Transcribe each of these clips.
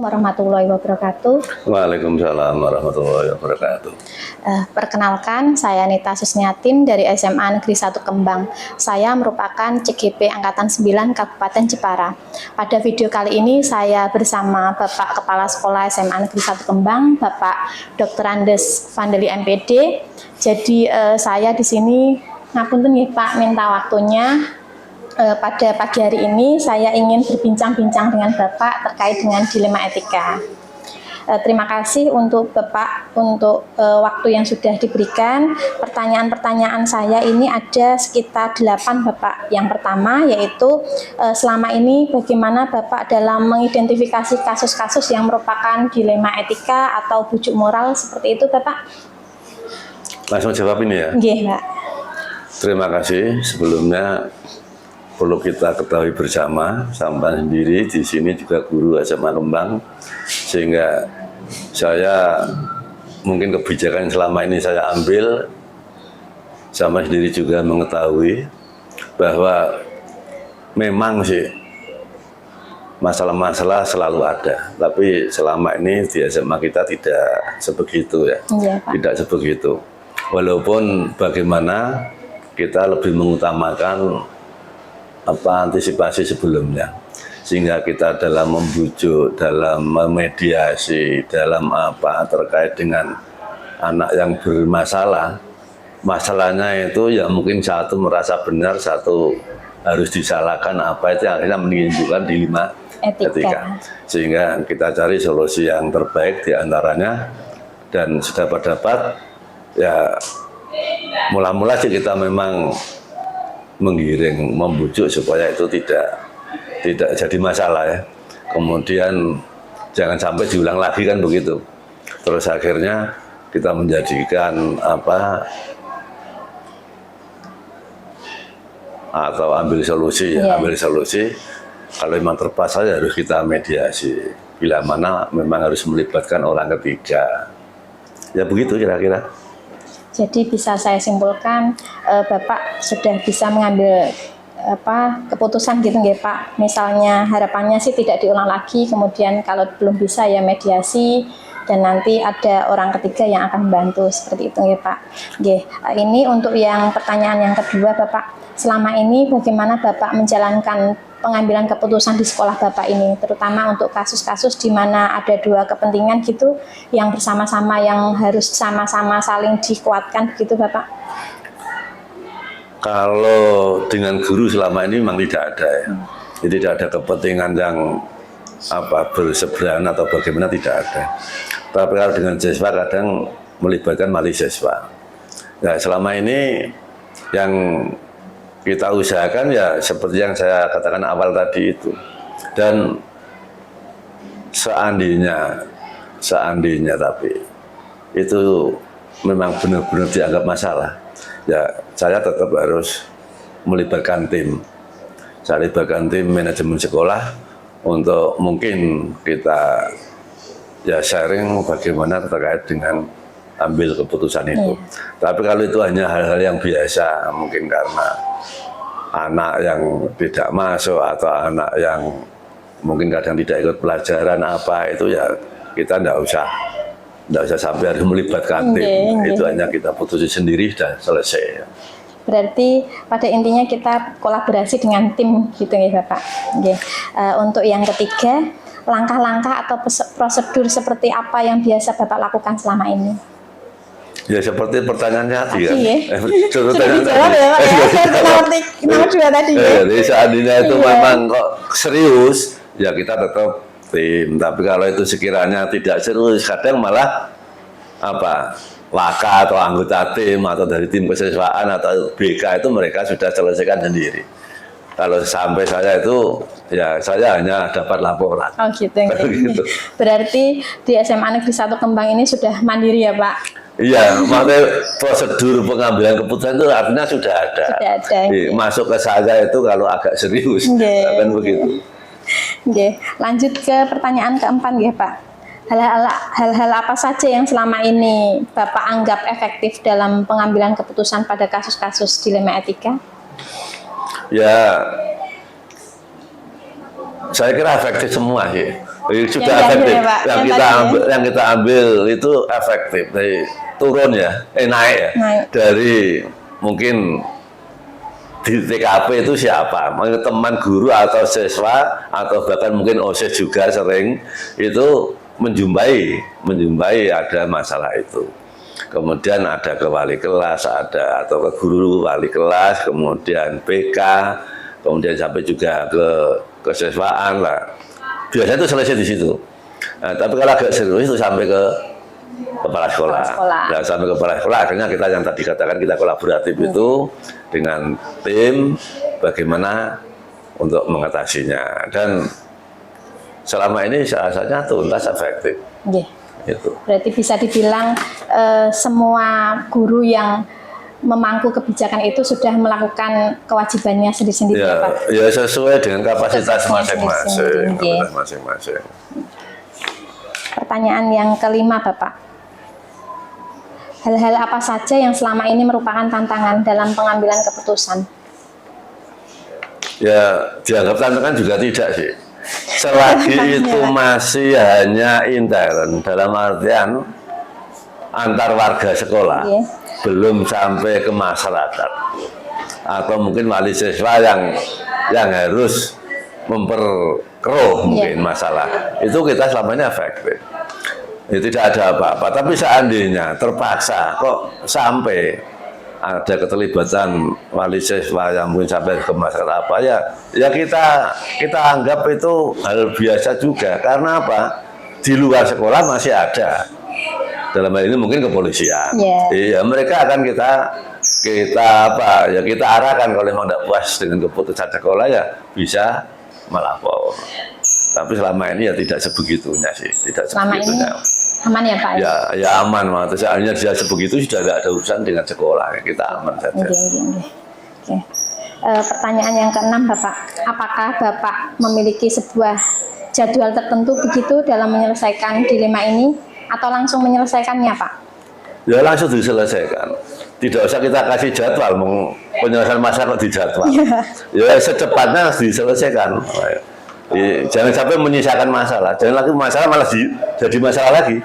Warahmatullahi wabarakatuh. Waalaikumsalam warahmatullahi wabarakatuh. Perkenalkan, saya Nita Susniatin dari SMA Negeri 1 Kembang. Saya merupakan CGP Angkatan 9 Kabupaten Jepara. Pada video kali ini saya bersama Bapak Kepala Sekolah SMA Negeri 1 Kembang, Bapak Dr. Andes Vandeli MPD. Jadi saya di sini ngapunten nih Pak, minta waktunya. Pada pagi hari ini saya ingin berbincang-bincang dengan Bapak terkait dengan dilema etika. Terima kasih untuk Bapak untuk waktu yang sudah diberikan. Pertanyaan-pertanyaan saya ini ada sekitar 8 Bapak. Yang pertama yaitu selama ini bagaimana Bapak dalam mengidentifikasi kasus-kasus yang merupakan dilema etika atau bujuk moral seperti itu Bapak? Langsung jawab ini ya? Iya Pak. Terima kasih. Sebelumnya perlu kita ketahui bersama, sampai sendiri di sini juga guru SMA Kembang, sehingga saya mungkin kebijakan selama ini saya ambil, sama sendiri juga mengetahui bahwa memang sih masalah-masalah selalu ada, tapi selama ini di SMA kita tidak sebegitu ya, tidak sebegitu. Walaupun bagaimana kita lebih mengutamakan antisipasi sebelumnya, sehingga kita dalam membujuk, dalam memediasi, dalam terkait dengan anak yang bermasalah, masalahnya itu ya mungkin satu merasa benar, satu harus disalahkan, itu akhirnya menunjukkan dilema etika. Sehingga kita cari solusi yang terbaik diantaranya, dan sedapat-dapat ya mula-mula sih kita memang menggiring, membujuk supaya itu tidak jadi masalah ya. Kemudian jangan sampai diulang lagi kan begitu. Terus akhirnya kita menjadikan atau ambil solusi ya, ambil solusi. Kalau memang terpaksa ya harus kita mediasi. Bila mana memang harus melibatkan orang ketiga. Ya begitu kira-kira. Jadi bisa saya simpulkan Bapak sudah bisa mengambil keputusan gitu nggih Pak. Misalnya harapannya sih tidak diulang lagi, kemudian kalau belum bisa ya mediasi, dan nanti ada orang ketiga yang akan membantu seperti itu nggih Pak. Nggih. Ini untuk yang pertanyaan yang kedua Bapak. Selama ini bagaimana Bapak menjalankan pengambilan keputusan di sekolah Bapak ini, terutama untuk kasus-kasus di mana ada dua kepentingan gitu yang bersama-sama, yang harus sama-sama saling dikuatkan begitu Bapak? Kalau dengan guru selama ini memang tidak ada ya. Jadi tidak ada kepentingan yang berseberangan atau bagaimana, tidak ada. Tapi kalau dengan siswa kadang melibatkan mahasiswa. Nah, selama ini yang kita usahakan ya seperti yang saya katakan awal tadi itu. Dan seandainya tapi itu memang benar-benar dianggap masalah, ya saya tetap harus melibatkan tim. Saya libatkan tim manajemen sekolah untuk mungkin kita ya sharing bagaimana terkait dengan ambil keputusan itu. Tapi kalau itu hanya hal-hal yang biasa, mungkin karena anak yang tidak masuk atau anak yang mungkin kadang tidak ikut pelajaran itu ya kita tidak usah sampai harus melibatkan tim. Itu hanya kita putusin sendiri dan selesai. Berarti pada intinya kita kolaborasi dengan tim gitu ya Bapak. Untuk yang ketiga, langkah-langkah atau prosedur seperti apa yang biasa Bapak lakukan selama ini? Ya seperti pertanyaannya tadi kan. Sudah dijawab ya Pak ya. Nomor 2 tadi ya. Jadi seandainya itu memang kok serius, ya kita tetap tim. Tapi kalau itu sekiranya tidak serius, kadang malah waka atau anggota tim atau dari tim kesiswaan atau BK itu mereka sudah selesaikan sendiri. Kalau sampai saya itu, ya saya hanya dapat laporan. Oh gitu. Gitu. Berarti di SMA Negeri 1 Kembang ini sudah mandiri ya Pak? Iya, makanya prosedur pengambilan keputusan itu artinya sudah ada. Masuk ke saya itu kalau agak serius, kan begitu. Lanjut ke pertanyaan keempat ya Pak. Hal-hal apa saja yang selama ini Bapak anggap efektif dalam pengambilan keputusan pada kasus-kasus dilema etika? Ya, saya kira efektif semua sih. Sudah efektif. Yang kita ambil itu efektif. Dari turun ya, naik ya. Dari mungkin di TKP itu siapa? Teman guru atau siswa atau bahkan mungkin OSIS juga sering itu menjumpai ada masalah itu. Kemudian ada ke wali kelas, ada atau ke guru wali kelas, kemudian PK, kemudian sampai juga ke kesiswaan lah. Biasanya itu selesai di situ. Nah, tapi kalau agak serius itu sampai ke kepala sekolah. Nah, sampai ke kepala sekolah akhirnya kita yang tadi katakan kita kolaboratif itu dengan tim bagaimana untuk mengatasinya, dan selama ini rasanya tuntas efektif. Itu. Berarti bisa dibilang semua guru yang memangku kebijakan itu sudah melakukan kewajibannya sendiri-sendiri ya, Pak? Ya sesuai dengan kapasitas masing-masing. Pertanyaan yang kelima Bapak, hal-hal apa saja yang selama ini merupakan tantangan dalam pengambilan keputusan? Ya dianggap tantangan juga tidak sih. Selagi itu masih hanya intern, dalam artian antar warga sekolah, belum sampai ke masyarakat, atau mungkin wali siswa yang harus memperkeruh mungkin masalah, itu kita selama ini efektif. Tidak ada apa-apa. Tapi seandainya terpaksa kok sampai ada keterlibatan wali siswa yang mungkin sampai ke masyarakat apa ya kita anggap itu hal biasa juga. Karena apa? Di luar sekolah masih ada. Dalam hal ini mungkin kepolisian. Iya, mereka akan kita arahkan kalau memang tidak puas dengan keputusan sekolah ya bisa melapor. Tapi selama ini ya tidak sebegitunya sih, tidak sebegitunya. Aman ya Pak? Ya aman, soalnya dia sebegitu sudah tidak ada urusan dengan sekolah, kita aman saja. Oke. Pertanyaan yang keenam Bapak, apakah Bapak memiliki sebuah jadwal tertentu begitu dalam menyelesaikan dilema ini, atau langsung menyelesaikannya Pak? Ya langsung diselesaikan. Tidak usah kita kasih jadwal, penyelesaian masalah di jadwal. Ya secepatnya harus diselesaikan. Jangan sampai menyisakan masalah, jangan lagi masalah malah jadi masalah lagi.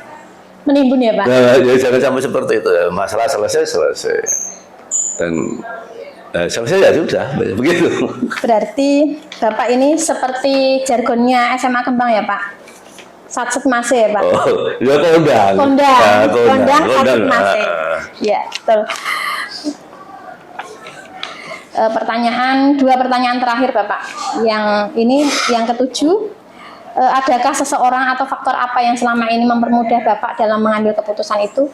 Menimbun ya Pak? Nah, ya jangan sampai seperti itu. Masalah selesai dan selesai ya sudah, begitu. Berarti Bapak ini seperti jargonnya SMA Kembang ya Pak? Satset Mase ya Pak? Oh, ya kondang. Kondang Satset Mase. Ya, betul. Dua pertanyaan terakhir Bapak. Yang ketujuh, adakah seseorang atau faktor apa yang selama ini mempermudah Bapak dalam mengambil keputusan itu?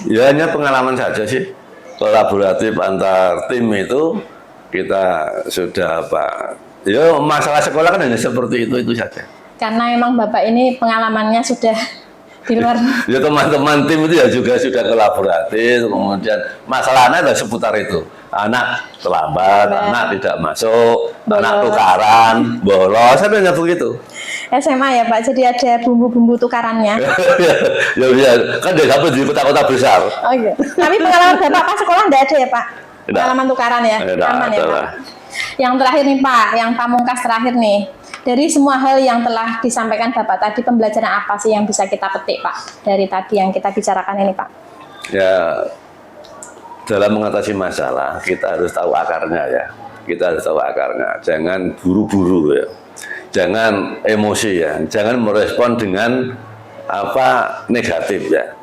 Ya hanya pengalaman saja sih. Kolaboratif antar tim itu kita sudah ya masalah sekolah kan hanya seperti itu saja. Karena memang Bapak ini pengalamannya sudah di luar. Ya teman-teman tim itu ya juga sudah kolaboratif, kemudian masalahnya adalah seputar itu. Anak terlambat, anak tidak masuk, anak tukaran, bolos, sampai hanya begitu. SMA ya Pak, jadi ada bumbu-bumbu tukarannya. Ya, kan dia dapat di kota-kota besar. Oh iya. Tapi pengalaman Bapak pas sekolah enggak ada ya Pak? Pengalaman tukaran ya? Aman ya Pak? Yang terakhir nih Pak, yang pamungkas terakhir nih. Dari semua hal yang telah disampaikan Bapak tadi, pembelajaran apa sih yang bisa kita petik Pak? Dari tadi yang kita bicarakan ini Pak? Ya, dalam mengatasi masalah kita harus tahu akarnya ya. Kita harus tahu akarnya. Jangan buru-buru ya. Jangan emosi ya. Jangan merespon dengan negatif ya.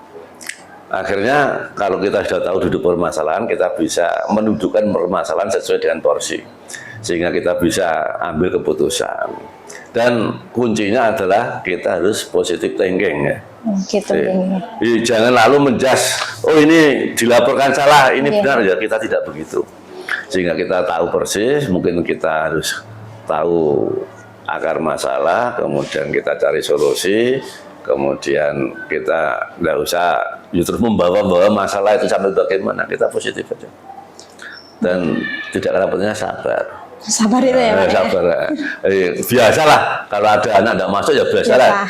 Akhirnya kalau kita sudah tahu duduk permasalahan, kita bisa menundukkan permasalahan sesuai dengan porsi. Sehingga kita bisa ambil keputusan. Dan kuncinya adalah kita harus positive thinking ya. Gitu. Jangan lalu menjas, oh ini dilaporkan salah, ini benar ya, kita tidak begitu. Sehingga kita tahu persis, mungkin kita harus tahu akar masalah, kemudian kita cari solusi, kemudian kita nggak usah terus membawa masalah itu sampai bagaimana, kita positif aja. Dan tidak rapatnya sabar. Sabar itu ya Pak? Sabar. Biasalah kalau ada anak tidak masuk ya biasalah.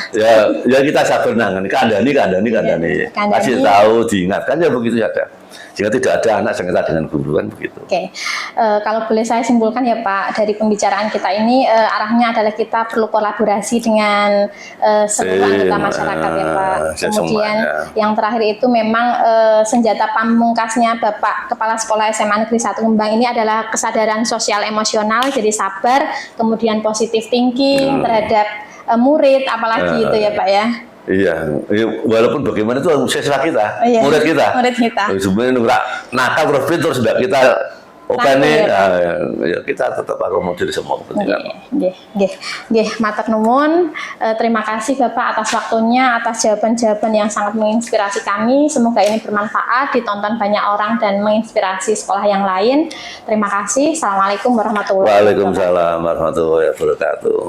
Ya kita sabar kandani. Kasih tahu, diingatkan ya begitu saja. Sehingga tidak ada anak sengketa dengan guru kan begitu. Oke, kalau boleh saya simpulkan ya Pak, dari pembicaraan kita ini arahnya adalah kita perlu kolaborasi dengan seluruh anggota masyarakat ya Pak. Kemudian yang terakhir itu memang senjata pamungkasnya Bapak Kepala Sekolah SMA Negeri 1 Kembang ini adalah kesadaran sosial emosional, jadi sabar, kemudian positif thinking terhadap murid, apalagi itu ya Pak ya. Iya, walaupun bagaimana itu siswa kita, murid kita. Sebenarnya nakal terus tidak kita openi, ya kita tetap akomodir semua kepentingan. Matur nuwun. Terima kasih Bapak atas waktunya, atas jawaban-jawaban yang sangat menginspirasi kami. Semoga ini bermanfaat, ditonton banyak orang dan menginspirasi sekolah yang lain. Terima kasih. Assalamualaikum warahmatullahi wabarakatuh. Waalaikumsalam warahmatullahi wabarakatuh.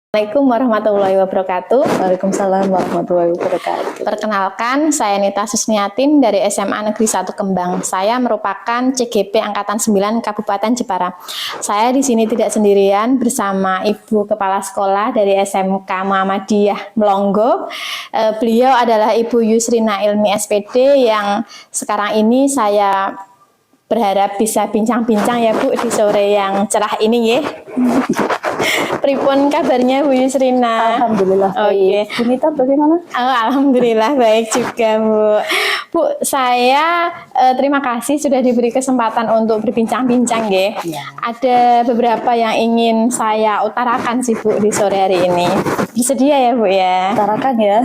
Assalamualaikum warahmatullahi wabarakatuh. Waalaikumsalam warahmatullahi wabarakatuh. Perkenalkan, saya Nita Susniatin dari SMA Negeri 1 Kembang. Saya merupakan CGP Angkatan 9 Kabupaten Jepara. Saya di sini tidak sendirian bersama Ibu Kepala Sekolah dari SMK Muhammadiyah Melongo. Beliau adalah Ibu Yusrina Ilmi SPD yang sekarang ini saya berharap bisa bincang-bincang ya Bu di sore yang cerah ini ya. Pripun kabarnya Bu Yusrina? Alhamdulillah baik. Bu Nita bagaimana? Alhamdulillah baik juga Bu. Bu, saya terima kasih sudah diberi kesempatan untuk berbincang-bincang ya. Ada beberapa yang ingin saya utarakan sih Bu di sore hari ini. Bersedia ya Bu ya? Utarakan ya.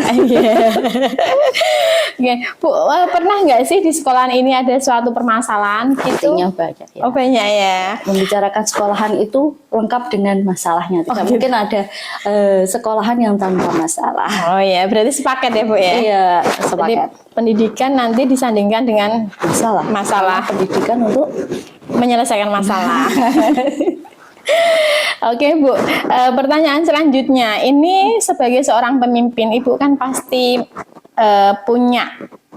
Bu, pernah nggak sih di sekolahan ini ada suatu permasalahan gitu? Pastinya banyak ya. Oh banyak ya. Membicarakan sekolahan itu lengkap dengan masalahnya. Tidak mungkin ada sekolahan yang tanpa masalah. Oh ya, berarti sepaket ya Bu ya? Iya, sepaket. Jadi pendidikan nanti disandingkan dengan masalah. Pendidikan untuk menyelesaikan masalah. Oke Bu, pertanyaan selanjutnya, ini sebagai seorang pemimpin, Ibu kan pasti punya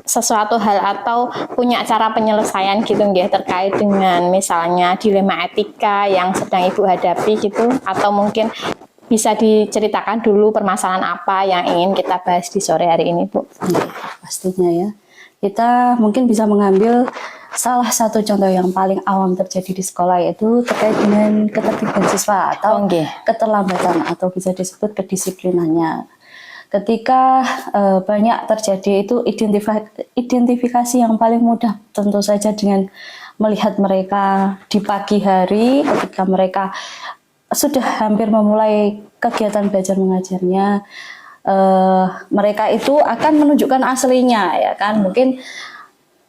sesuatu hal atau punya cara penyelesaian gitu nggih terkait dengan misalnya dilema etika yang sedang Ibu hadapi gitu, atau mungkin bisa diceritakan dulu permasalahan apa yang ingin kita bahas di sore hari ini Bu? Pastinya ya, kita mungkin bisa mengambil salah satu contoh yang paling awam terjadi di sekolah, yaitu terkait dengan ketertiban siswa atau keterlambatan atau bisa disebut kedisiplinannya. Ketika banyak terjadi itu identifikasi yang paling mudah tentu saja dengan melihat mereka di pagi hari ketika mereka sudah hampir memulai kegiatan belajar mengajarnya, mereka itu akan menunjukkan aslinya ya kan. Mungkin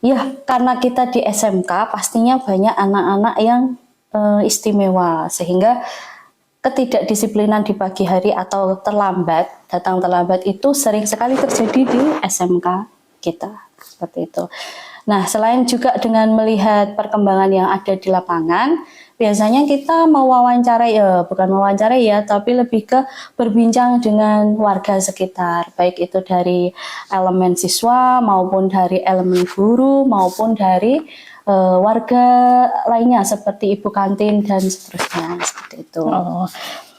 ya karena kita di SMK pastinya banyak anak-anak yang istimewa, sehingga ketidakdisiplinan di pagi hari atau datang terlambat itu sering sekali terjadi di SMK kita, seperti itu. Nah, selain juga dengan melihat perkembangan yang ada di lapangan, biasanya kita bukan mewawancarai ya, tapi lebih ke berbincang dengan warga sekitar, baik itu dari elemen siswa maupun dari elemen guru maupun dari warga lainnya seperti ibu kantin dan seterusnya, seperti itu. Oh,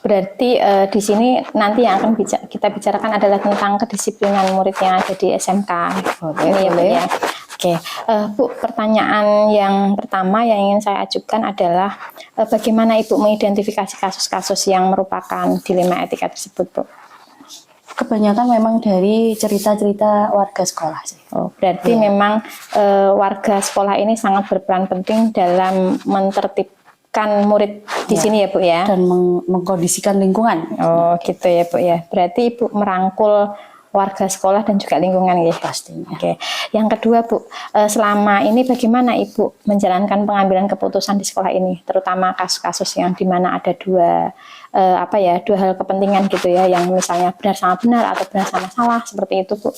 berarti di sini nanti yang akan kita bicarakan adalah tentang kedisiplinan murid yang ada di SMK. Ini ya Bu ya. Oke, Bu, pertanyaan yang pertama yang ingin saya ajukan adalah bagaimana Ibu mengidentifikasi kasus-kasus yang merupakan dilema etika tersebut, Bu? Kebanyakan memang dari cerita-cerita warga sekolah sih. Oh, berarti memang warga sekolah ini sangat berperan penting dalam mentertibkan murid di sini ya Bu ya? Dan mengkondisikan lingkungan. Oh gitu ya Bu ya. Berarti Ibu merangkul warga sekolah dan juga lingkungan ya? Pastinya. Oke. Yang kedua Bu, selama ini bagaimana Ibu menjalankan pengambilan keputusan di sekolah ini? Terutama kasus-kasus yang dimana ada dua hal kepentingan gitu ya, yang misalnya benar sama benar atau benar sama salah, seperti itu Bu.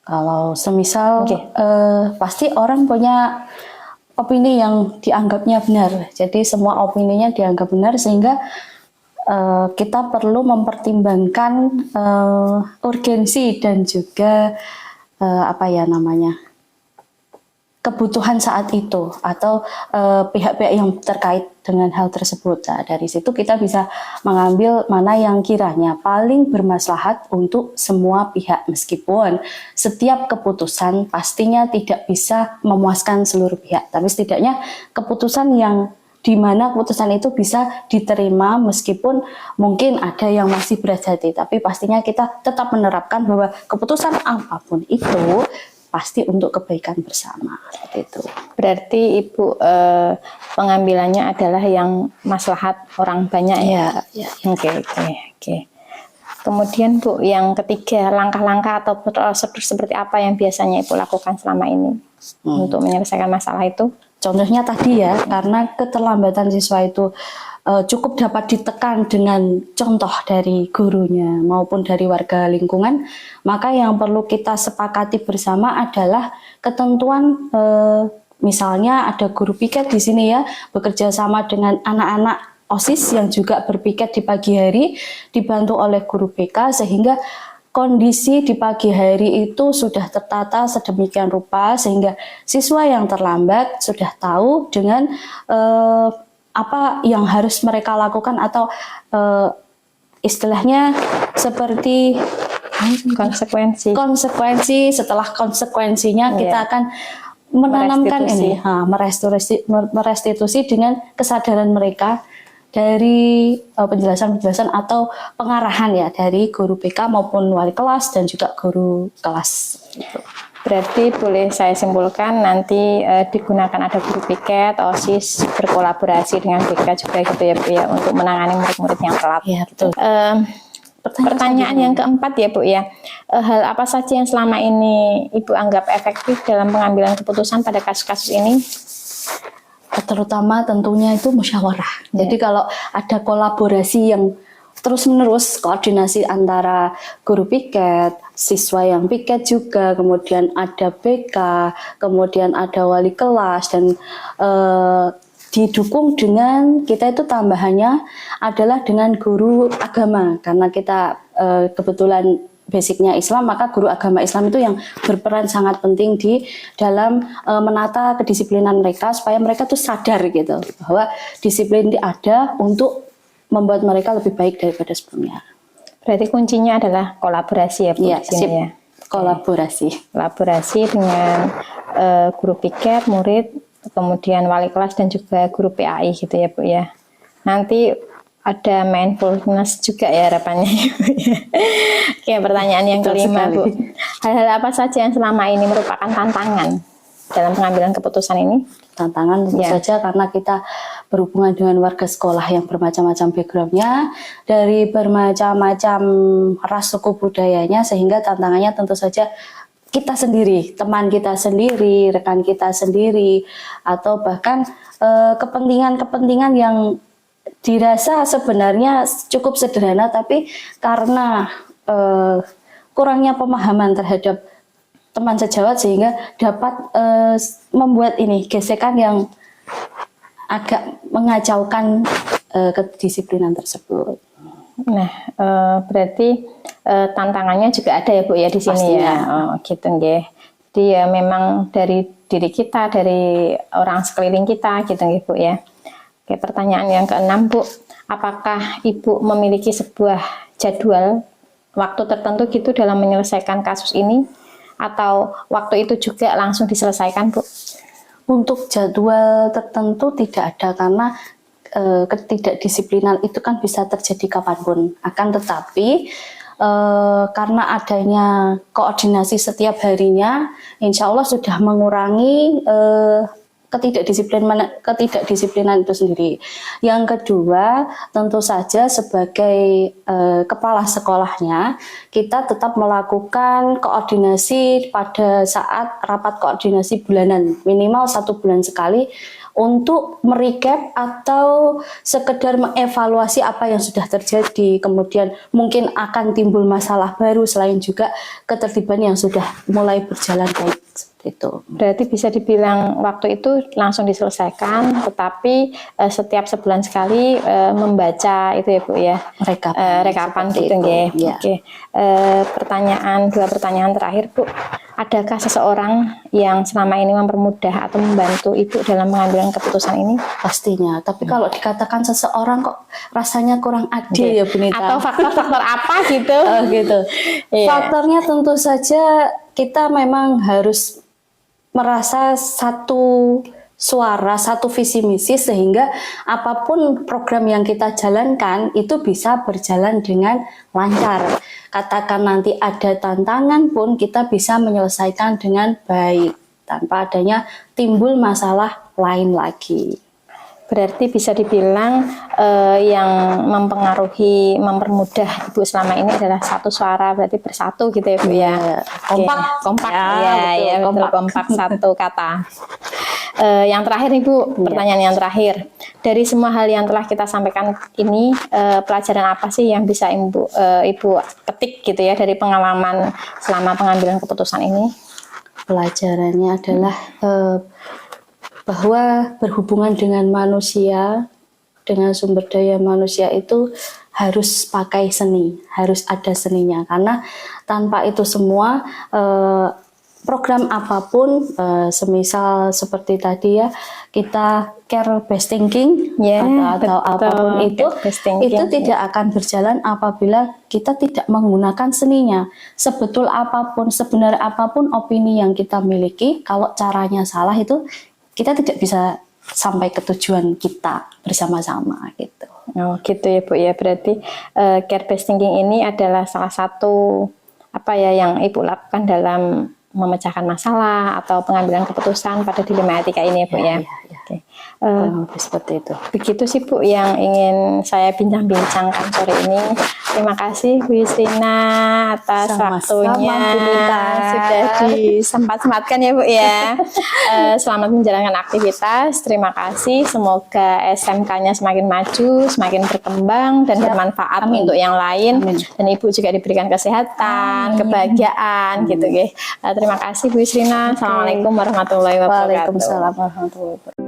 Kalau semisal pasti orang punya opini yang dianggapnya benar, jadi semua opininya dianggap benar, sehingga kita perlu mempertimbangkan urgensi dan juga kebutuhan saat itu atau pihak-pihak yang terkait dengan hal tersebut. Nah, dari situ kita bisa mengambil mana yang kiranya paling bermaslahat untuk semua pihak, meskipun setiap keputusan pastinya tidak bisa memuaskan seluruh pihak, tapi setidaknya keputusan yang di mana keputusan itu bisa diterima meskipun mungkin ada yang masih berat hati, tapi pastinya kita tetap menerapkan bahwa keputusan apapun itu pasti untuk kebaikan bersama, seperti itu. Berarti Ibu pengambilannya adalah yang maslahat orang banyak ya? Ya. Oke. Kemudian Bu, yang ketiga, langkah-langkah atau prosedur seperti apa yang biasanya Ibu lakukan selama ini untuk menyelesaikan masalah itu? Contohnya tadi ya, karena keterlambatan siswa itu cukup dapat ditekan dengan contoh dari gurunya maupun dari warga lingkungan, maka yang perlu kita sepakati bersama adalah ketentuan, misalnya ada guru piket di sini ya, bekerja sama dengan anak-anak OSIS yang juga berpiket di pagi hari, dibantu oleh guru BK, sehingga kondisi di pagi hari itu sudah tertata sedemikian rupa sehingga siswa yang terlambat sudah tahu dengan apa yang harus mereka lakukan, atau istilahnya seperti konsekuensi setelah konsekuensinya kita akan menanamkan merestitusi dengan kesadaran mereka dari penjelasan atau pengarahan ya dari guru BK maupun wali kelas dan juga guru kelas. Berarti boleh saya simpulkan nanti digunakan ada guru piket, OSIS berkolaborasi dengan BK juga gitu ya Bu ya, untuk menangani murid-murid yang telat. Ya, betul. Pertanyaan yang keempat ya Bu ya, hal apa saja yang selama ini Ibu anggap efektif dalam pengambilan keputusan pada kasus-kasus ini? Terutama tentunya itu musyawarah. Jadi kalau ada kolaborasi yang terus-menerus, koordinasi antara guru piket, siswa yang piket juga, kemudian ada BK, kemudian ada wali kelas, dan didukung dengan kita itu tambahannya adalah dengan guru agama, karena kita kebetulan basicnya Islam, maka guru agama Islam itu yang berperan sangat penting di dalam menata kedisiplinan mereka supaya mereka tuh sadar gitu bahwa disiplin itu ada untuk membuat mereka lebih baik daripada sebelumnya. Berarti kuncinya adalah kolaborasi ya Bu ya, di sini ya. Kolaborasi dengan guru piket, murid, kemudian wali kelas dan juga guru PAI gitu ya Bu ya. Nanti ada mindfulness juga ya harapannya. Oke, pertanyaan yang kelima Bu. Hal-hal apa saja yang selama ini merupakan tantangan dalam pengambilan keputusan ini? Tantangan tentu saja karena kita berhubungan dengan warga sekolah yang bermacam-macam backgroundnya, dari bermacam-macam ras suku budayanya, sehingga tantangannya tentu saja kita sendiri, teman kita sendiri, rekan kita sendiri, atau bahkan kepentingan-kepentingan yang dirasa sebenarnya cukup sederhana, tapi karena kurangnya pemahaman terhadap teman sejawat sehingga dapat membuat ini gesekan yang agak mengacaukan kedisiplinan tersebut. Nah, berarti tantangannya juga ada ya Bu ya di sini. Pastinya. Ya. Oh, gitu nggih. Jadi ya memang dari diri kita, dari orang sekeliling kita gitu nggih Bu ya. Oke, pertanyaan yang keenam Bu, apakah Ibu memiliki sebuah jadwal waktu tertentu gitu dalam menyelesaikan kasus ini, atau waktu itu juga langsung diselesaikan Bu? Untuk jadwal tertentu tidak ada, karena ketidakdisiplinan itu kan bisa terjadi kapanpun. Akan tetapi karena adanya koordinasi setiap harinya, insya Allah sudah mengurangi ketidakdisiplinan itu sendiri. Yang kedua, tentu saja sebagai kepala sekolahnya, kita tetap melakukan koordinasi pada saat rapat koordinasi bulanan, minimal 1 bulan sekali, untuk merecap atau sekedar mengevaluasi apa yang sudah terjadi. Kemudian mungkin akan timbul masalah baru, selain juga ketertiban yang sudah mulai berjalan baik. Itu. Berarti bisa dibilang waktu itu langsung diselesaikan, tetapi setiap sebulan sekali membaca itu ya Bu ya, rekapan gitu nggih. Ya. Oke. Dua pertanyaan terakhir Bu. Adakah seseorang yang selama ini mempermudah atau membantu Ibu dalam pengambilan keputusan ini? Pastinya. Tapi kalau dikatakan seseorang kok rasanya kurang adil ya Bu Nita. Atau faktor-faktor apa gitu? Oh gitu. Iya. Faktornya tentu saja kita memang harus merasa satu suara, satu visi misi sehingga apapun program yang kita jalankan itu bisa berjalan dengan lancar. Katakan nanti ada tantangan pun kita bisa menyelesaikan dengan baik tanpa adanya timbul masalah lain lagi. Berarti bisa dibilang yang mempengaruhi, mempermudah Ibu selama ini adalah satu suara, berarti bersatu gitu ya Bu ya. Kompak. Kompak. Ya, betul, Kompak satu kata. Yang terakhir nih Bu, pertanyaan yang terakhir. Dari semua hal yang telah kita sampaikan ini, pelajaran apa sih yang bisa Ibu petik gitu ya dari pengalaman selama pengambilan keputusan ini? Pelajarannya adalah bahwa berhubungan dengan manusia, dengan sumber daya manusia itu harus pakai seni, harus ada seninya. Karena tanpa itu semua, program apapun, semisal seperti tadi ya, kita care based thinking atau apapun itu tidak akan berjalan apabila kita tidak menggunakan seninya. Sebenar apapun opini yang kita miliki, kalau caranya salah itu kita tidak bisa sampai ke tujuan kita bersama-sama gitu. Oh gitu ya Bu ya, berarti care based thinking ini adalah salah satu apa ya yang Ibu lakukan dalam memecahkan masalah atau pengambilan keputusan pada dilema etika ini ya Bu ya. Oke. Seperti itu. Begitu sih Bu yang ingin saya bincang-bincangkan sore ini. Terima kasih Bu Yusrina atas waktunya, sudah disempat-sempatkan ya Bu ya. Selamat menjalankan aktivitas. Terima kasih. Semoga SMK-nya semakin maju, semakin berkembang dan bermanfaat untuk yang lain. Dan Ibu juga diberikan kesehatan, kebahagiaan gitu ya. Terima kasih Bu Yusrina. Assalamualaikum warahmatullahi wabarakatuh. Waalaikumsalam warahmatullahi wabarakatuh.